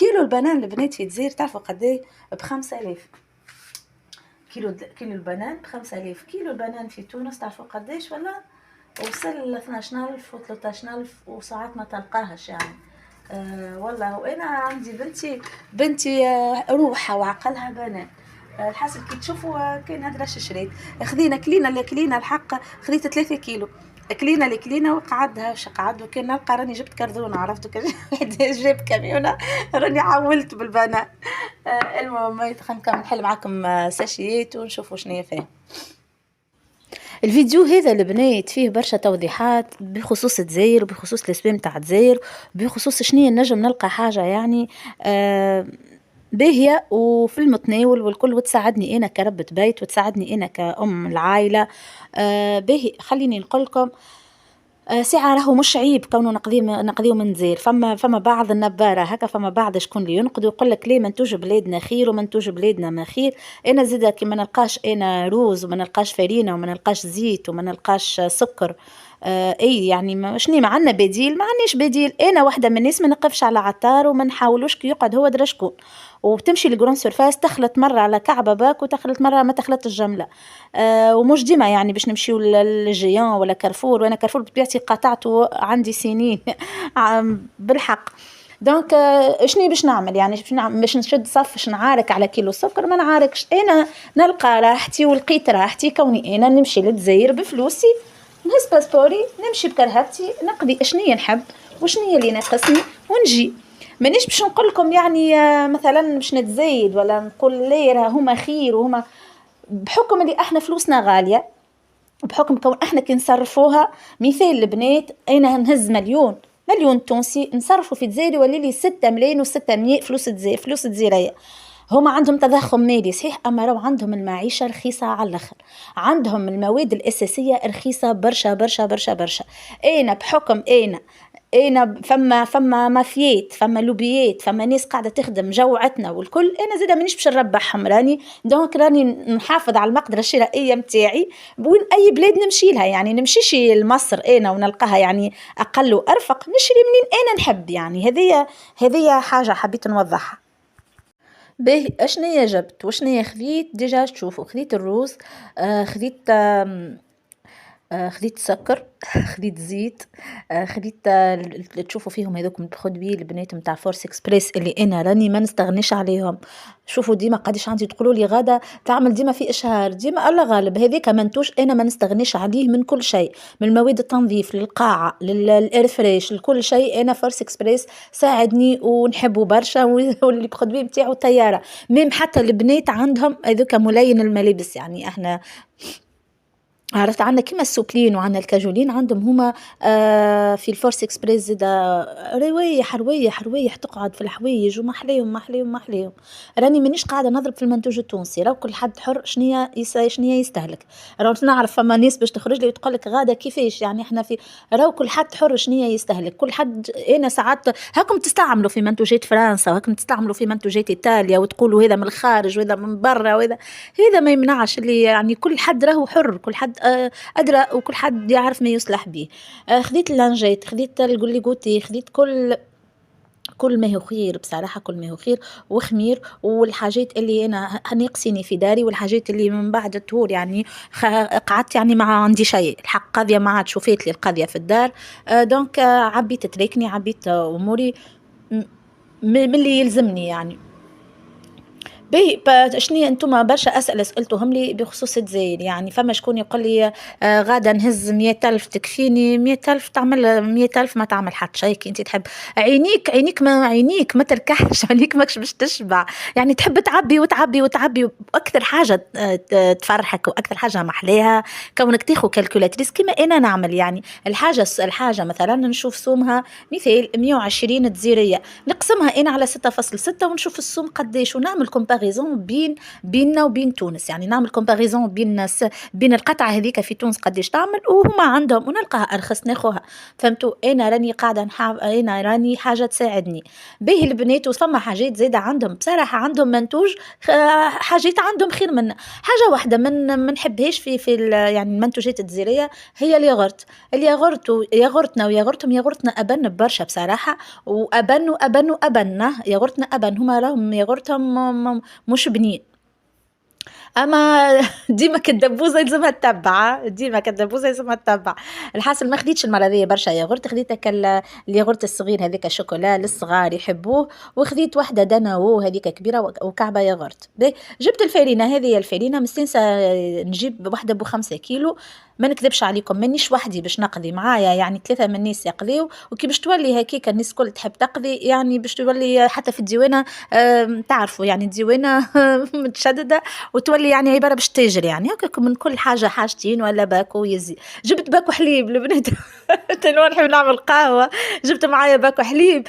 كيلو البنان البنات في الجزائر تعرفوا قداش؟ ب5000. كيلو البنان ب5000. كيلو البنان في تونس تعرفوا قداش ولا؟ وصل ل 12000 و 13000 وساعات ما تلقاهش يعني. والله وانا عندي بنتي روحها وعقلها بنان. الحاصل كي تشوفوا كاين هاد راش شريت كلينا الحق خذيت 3 كيلو كلينا وقعدها واش قعد وكان نلقى راني جبت كردونه عرفتوا كان جاب كاميونه راني عولت بالبنان. المهم خلينا نحل معكم ساشيات ونشوفوا شنو فيه. الفيديو هذا البنات فيه برشا توضيحات بخصوص الجزائر وبخصوص الاسباب نتاع الجزائر بخصوص شنو نجم نلقى حاجه يعني باهيه وفي المتناول والكل وتساعدني انا كربة بيت وتساعدني انا كأم العائله. باهي خليني نقول لكم ساعة راهو مش عيب كونه نقضيه من زير. فما بعض النبارة هكا فما بعض شكون اللي ينقد ويقول لك ليه منتوج بلادنا خير ومنتوج بلادنا ما خير. انا زيدا كي ما نلقاش انا روز وما نلقاش فرينة وما نلقاش زيت وما نلقاش سكر اي يعني ما عندنا بديل، ما عندناش بديل. انا واحده من الناس ما نقفش على عطار وما نحاولوش كي يقعد هو درا شكون وبتمشي لجرون سيرفاس تخلط مره على كعبه باك وتخلط مره ما تخلط الجمله. ومش ديما يعني باش نمشيو للجيان ولا كارفور، وانا كارفور بطبيعتي قاطعته عندي سنين بالحق. دونك شني باش نعمل يعني باش نشد صف باش نعارك على كيلو سكر؟ ما نعاركش. انا نلقى راحتي ولقيت راحتي كوني انا نمشي للجزائر بفلوسي نهز باسبوري نمشي بكرهبتي نقضي اشنية نحب وشنية اللي ناقصني ونجي. مانيش باش نقول لكم يعني مثلا باش نتزايد ولا نقول لي راه هما خير وهما بحكم اللي احنا فلوسنا غاليه وبحكم كون احنا كي نصرفوها. مثال البنات انا نهز مليون تونسي نصرفوا في الجزائر يولي لي 6 ملايين و600 فلوس الجزائريه. هما عندهم تضخم مالي صحيح اما راهو عندهم المعيشه رخيصه على الاخر، عندهم المواد الاساسيه رخيصه برشا برشا برشا برشا. انا بحكم انا فما مافيات فما لوبيات فما ناس قاعده تخدم جوعتنا والكل. انا زاده مانيش باش نربحهم راني نحافظ على المقدره الشرائيه نتاعي بوين اي بلاد نمشي لها. يعني نمشيش لمصر انا ونلقاها يعني اقل وارفق، نشري منين انا نحب. يعني هذه حاجه حبيت نوضحها. باهي اشنيا جبت وشنيا خذيت؟ ديجا تشوفوا خذيت الروز، خذيت سكر خذيت زيت، خذيت اللي تشوفوا فيهم هذوك البرودوي البنات نتاع فورس اكسبريس اللي انا راني ما نستغنيش عليهم. شوفوا ديما قداش عندي تقولوا لي غاده تعمل ديما في اشهار ديما الله غالب هذاك منتوج انا ما نستغنيش عليه من كل شيء، من مواد التنظيف للقاعه للإرفريش لكل شيء. انا فورس اكسبريس ساعدني ونحبه برشا واللي برودوي نتاعو طياره. ميم حتى البنات عندهم هذوك ملين الملابس يعني احنا عرفت عنا كيما السوبلين وعنا الكاجولين عندهم هما في الفورس اكسبريس زادا روايح تقعد في الحوايج وما حليهم. راني مانيش قاعده نضرب في المنتوج التونسي، راهو كل حد حر شنيا يستهلك. راهو نعرف فما ناس باش تخرج لي وتقول لك غاده كيفاش يعني احنا في راهو كل حد حر شنيا يستهلك. كل حد انا ساعات هاكم تستعملوا في منتوجات فرنسا وهاكم تستعملوا في منتوجات ايطاليا وتقولوا هذا من الخارج وهذا من برا هذا ما يمنعش اللي يعني كل حد راهو حر، كل حد أدرى وكل حد يعرف ما يصلح به. خذيت اللانجيت خذيت الجوليغوتي خذيت كل ما هو خير بصراحة، كل ما هو خير وخمير والحاجات اللي أنا ناقصيني في داري والحاجات اللي من بعد طول يعني قعدت يعني ما عندي شيء الحق قضية ما عاد شوفيت لي القضية في الدار. دونك عبيت تريكني عبيت أموري من اللي يلزمني يعني. باهي شنيا انتم برشا اسئله سالتوهم لي بخصوص الجزائر. يعني فما شكون يقول لي غاده نهز 100,000 تكفيني؟ 100,000 تعمل 100,000 ما تعمل حتى شيء. انت تحب عينيك ما تركحش عينيك ماكش باش تشبع يعني تحب تعبي واكثر حاجه تفرحك واكثر حاجه محلاها كونك تاخذ كالكولاتريس كما انا نعمل. يعني الحاجه مثلا نشوف سومها مثال 120 جزيريه نقسمها انا على 6.6 ونشوف السوم قداش ونعمل كومباريزون كومباريزون بيننا وبين تونس، يعني نعمل كومباريزون بين القطعة هذيك في تونس قداش تعمل وهما عندهم، ونلقاها أرخص ناخوها. فهمتوا؟ أنا راني قاعدة أنا راني حاجة تساعدني. باهي البنات وثم حاجات زايدة عندهم بصراحة، عندهم منتوج حاجات عندهم خير منا. حاجة واحدة من نحبهاش يعني المنتوجات الجزائرية هي ياغورتنا وياغورتهم ياغورتنا أبن برشا بصراحة، وأبن ياغورتنا أبن، هما راهم ياغورتهم مش بنين. اما ديما كالدبوزه يلزمها تتبع، ديما كالدبوزه يلزمها تتبع. الحاصل ما خديتش المره هذيا برشا ياغورت، خديت الياغورت الصغير هذاك الشوكولا للصغار يحبوه، وخديت واحده داناو هذيك كبيره وكعبه ياغورت. جبت الفارينه، هذه الفارينه مستنسه نجيب واحده ب5 كيلو. ما نكذبش عليكم مانيش وحدي باش نقضي معايا، يعني 3 من الناس يقضيو، وكي باش تولي هكيك الناس الكل تحب تقضي، يعني باش تولي حتى في الديوانه تعرفوا يعني الديوانه متشدده، وتولي يعني عباره باش تجري، يعني هكاك من كل حاجه حاجتين ولا باكو يزي. جبت باكو حليب البنات تنو نحب نعمل قهوه، جبت معايا باكو حليب.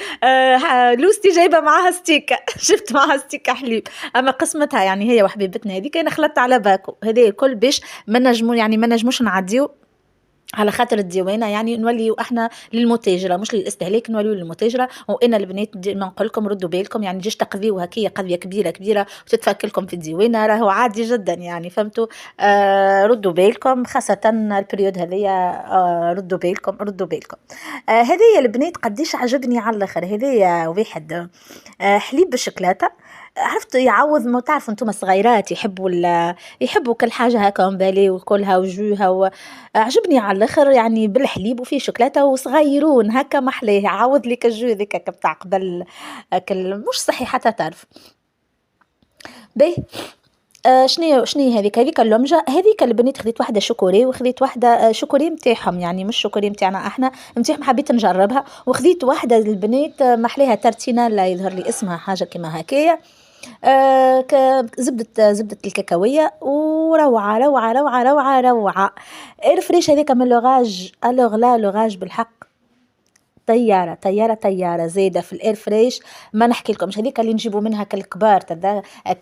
لوستي جايبه معاها ستيكه جبت معاها ستيكه حليب، اما قسمتها يعني هي وحبيبتنا هذيك انا خلطت على باكو هذا الكل باش ما نجموش نعديو على خاطر الديوانه، يعني نوليو احنا للمتاجره مش للاستهلاك، نوليو للمتاجره. وانا البنات ما نقول لكم ردوا بالكم، يعني جيش تقضيو هكيه قضيه كبيره وتتفك لكم في الديوانه راهو عادي جدا، يعني فهمتوا؟ ردوا بالكم خاصه البريود هذيا. ردوا بالكم. هذه البنات قديش عجبني على الاخر، هذه واحد حليب بالشوكولاته، عرفت يعوض. ما تعرفوا انتم الصغيرات يحبوا كل حاجه هكا مبالي وكلها وجوها عجبني على الاخر، يعني بالحليب وفيه شوكولاته وصغيرون هكا محليه، عوض لك الجو ذيك بتاع قبل اكل مش صحي حتى تعرف. باهي شنو هذيك اللمجه هذيك البنات، خذيت واحده شوكوري وخذيت واحده شوكوري نتاعهم، يعني مش شوكوري نتاعنا احنا نتاعهم، حبيت نجربها. وخذيت واحده البنات محليها ترتينا، لا يظهر لي اسمها حاجه كما هكايا. زبدة الكاكاوية، وروعة روعة روعة روعة روعة. الفريش هذيك من لوغاج، لا لوغاج بالحق طيارة زايدة في الاير فريش. ما نحكي لكم، مش هذيك اللي نجيبوا منها كالكبار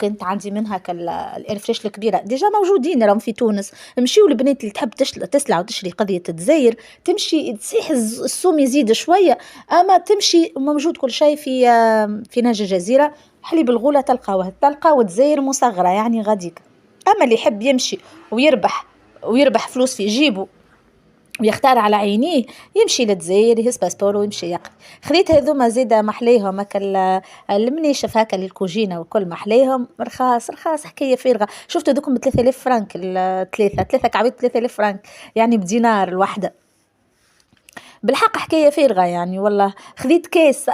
كنت عندي منها كالاير فريش الكبيرة ديجا موجودين راهم في تونس. مشيو البنات اللي تحب تسلع وتشري قضية تزاير، تمشي تصيح السوم يزيد شوية، اما تمشي موجود كل شيء في نهج الجزيرة. حليب الغولة تلقاوه تزاير مصغرة يعني غاديك. اما اللي يحب يمشي ويربح فلوس في جيبه ويختار على عينيه، يمشي للجزائر يهز باسبور ويمشي يقضي. خذيت هذوما زيدا محليهم هكا المنيشف هكا للكوجينه وكل محليهم رخاص حكايه فارغه. شفتوا دوكم ب 3000 فرنك ثلاثه كعبيت 3000 فرنك، يعني بدينار الوحده. بالحق حكايه فارغه يعني والله. خذيت كيس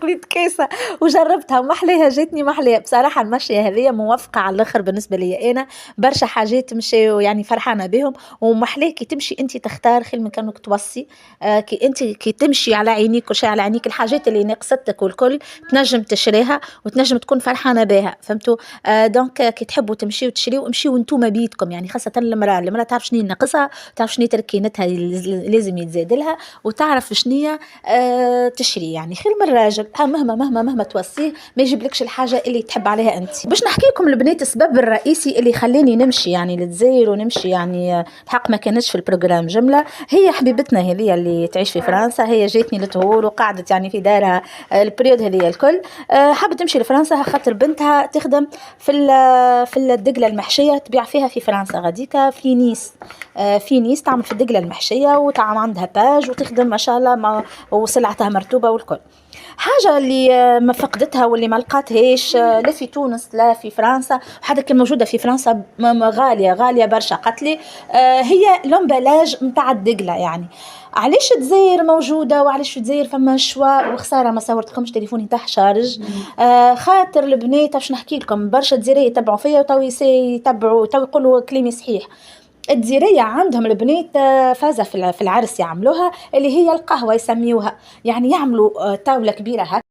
خذيت كيسة وجربتها محليها، جاتني محلية بصراحة. المشية هذه موفقة على الآخر بالنسبة لي أنا، برشا حاجات مشي يعني فرحانة بهم. ومحليه كي تمشي أنت تختار خير من كأنك توصي. كي تمشي على عينيك وشي على عينيك، الحاجات اللي ناقصتك والكل تنجم تشريها وتنجم تكون فرحانة بها، فهمتوا؟ دونك كي تحبوا تمشيوا تشريوا امشيوا انتوما بيدكم، يعني خاصة المرأة تعرف شنو ناقصها، تعرف شنو تركينتها لازم يتزاد لها، وتعرف شنو تشري. يعني خير من الراجل مهما توصيه ما يجيبلكش الحاجه اللي تحب عليها انت. باش نحكي لكم البنات السبب الرئيسي اللي خلاني نمشي يعني للجزائر، ونمشي يعني الحق ما كانتش في البروجرام جمله، هي حبيبتنا هذه اللي تعيش في فرنسا. هي جاتني لتهور وقعدت يعني في دارها البريود هذه الكل. حابه تمشي لفرنسا خاطر بنتها تخدم في الدقله المحشيه، تبيع فيها في فرنسا غاديكا في نيس تعمل في الدقله المحشيه، وتعمل عندها باج وتخدم ما شاء الله وسلعتها مرتوبه والكل. حاجة اللي ما فقدتها واللي ما لقاتهاش لا في تونس لا في فرنسا، حتى كان موجودة في فرنسا غالية برشا قتلي، هي لومبلاج متاع الدقلة. يعني علاش تزاير موجودة وعلاش تزاير فما شوا، وخسارة ما صورتكمش تليفوني تاع شارج. خاطر البنات باش نحكي لكم برشا جزائرية يتبعوا فيا وتو يقولوا كلامي صحيح. الجزائرية عندهم البنات فازة في العرس يعملوها اللي هي القهوة يسميوها، يعني يعملوا طاولة كبيرة هكا